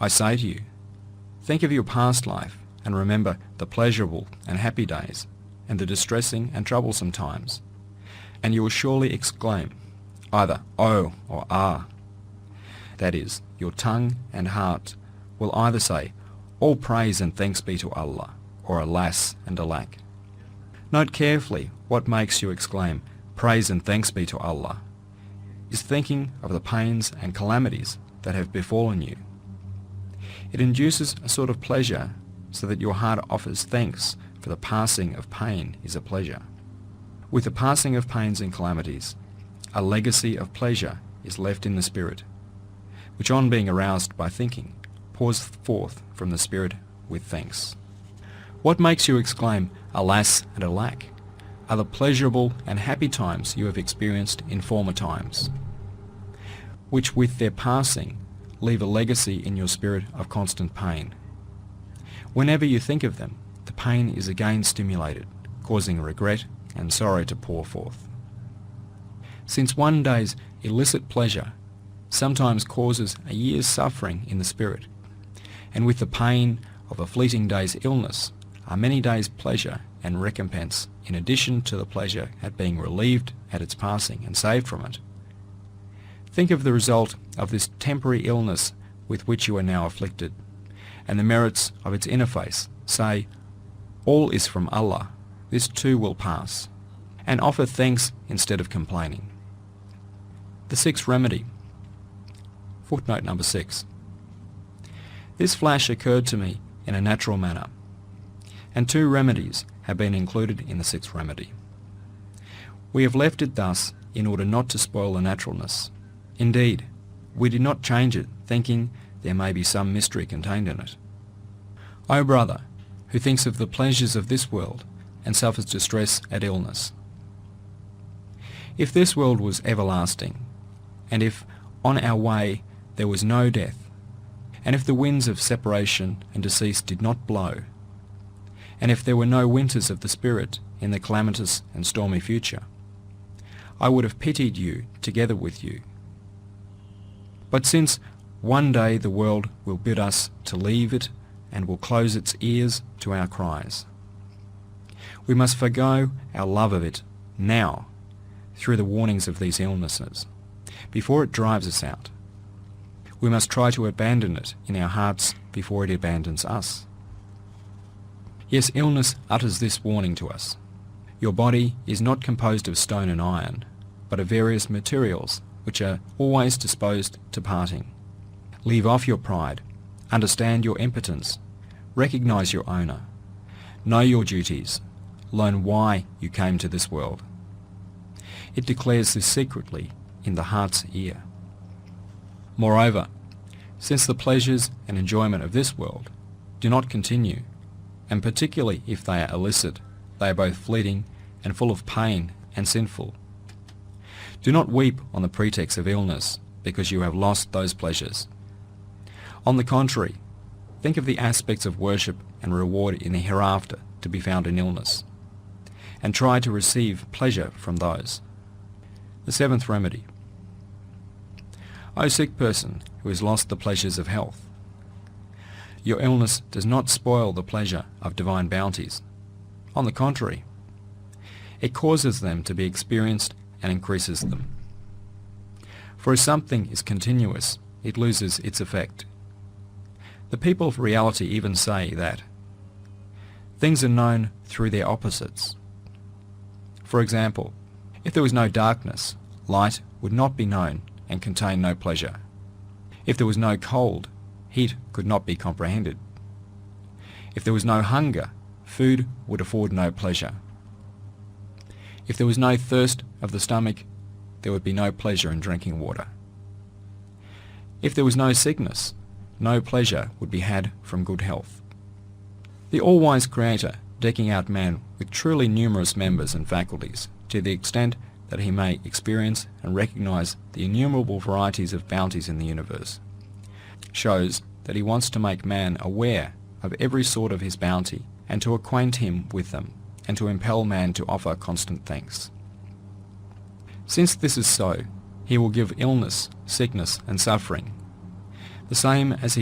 I say to you, think of your past life and remember the pleasurable and happy days and the distressing and troublesome times, and you will surely exclaim, either "Oh" or "Ah." That is, your tongue and heart will either say, "All praise and thanks be to Allah," or "Alas and alack." Note carefully what makes you exclaim, "Praise and thanks be to Allah," is thinking of the pains and calamities that have befallen you. It induces a sort of pleasure, so that your heart offers thanks, for the passing of pain is a pleasure. With the passing of pains and calamities, a legacy of pleasure is left in the spirit, which on being aroused by thinking, pours forth from the spirit with thanks. What makes you exclaim, "Alas and alack," are the pleasurable and happy times you have experienced in former times, which with their passing leave a legacy in your spirit of constant pain. Whenever you think of them, the pain is again stimulated, causing regret and sorrow to pour forth. Since one day's illicit pleasure sometimes causes a year's suffering in the spirit, and with the pain of a fleeting day's illness are many days' pleasure and recompense in addition to the pleasure at being relieved at its passing and saved from it. Think of the result of this temporary illness with which you are now afflicted, and the merits of its interface. Say, "All is from Allah, this too will pass," and offer thanks instead of complaining. The sixth remedy. Footnote number 6. This flash occurred to me in a natural manner, and 2 remedies have been included in the sixth remedy. We have left it thus in order not to spoil the naturalness. Indeed, we did not change it thinking there may be some mystery contained in it. O brother, who thinks of the pleasures of this world and suffers distress at illness. If this world was everlasting, and if on our way there was no death, and if the winds of separation and decease did not blow, and if there were no winters of the spirit in the calamitous and stormy future, I would have pitied you together with you. But since one day the world will bid us to leave it and will close its ears to our cries, we must forgo our love of it now through the warnings of these illnesses, before it drives us out. We must try to abandon it in our hearts before it abandons us. Yes, illness utters this warning to us. Your body is not composed of stone and iron, but of various materials which are always disposed to parting. Leave off your pride, understand your impotence, recognize your owner, know your duties, learn why you came to this world. It declares this secretly in the heart's ear. Moreover, since the pleasures and enjoyment of this world do not continue, and particularly if they are illicit, they are both fleeting and full of pain and sinful. Do not weep on the pretext of illness because you have lost those pleasures. On the contrary, think of the aspects of worship and reward in the hereafter to be found in illness, and try to receive pleasure from those. The seventh remedy. O sick person who has lost the pleasures of health, your illness does not spoil the pleasure of divine bounties. On the contrary, it causes them to be experienced and increases them. For if something is continuous, it loses its effect. The people of reality even say that things are known through their opposites. For example, if there was no darkness, light would not be known and contain no pleasure. If there was no cold, heat could not be comprehended. If there was no hunger, food would afford no pleasure. If there was no thirst of the stomach, there would be no pleasure in drinking water. If there was no sickness, no pleasure would be had from good health. The all-wise Creator, decking out man with truly numerous members and faculties, to the extent that he may experience and recognize the innumerable varieties of bounties in the universe, shows that he wants to make man aware of every sort of his bounty and to acquaint him with them, and to impel man to offer constant thanks. Since this is so, he will give illness, sickness, and suffering, the same as he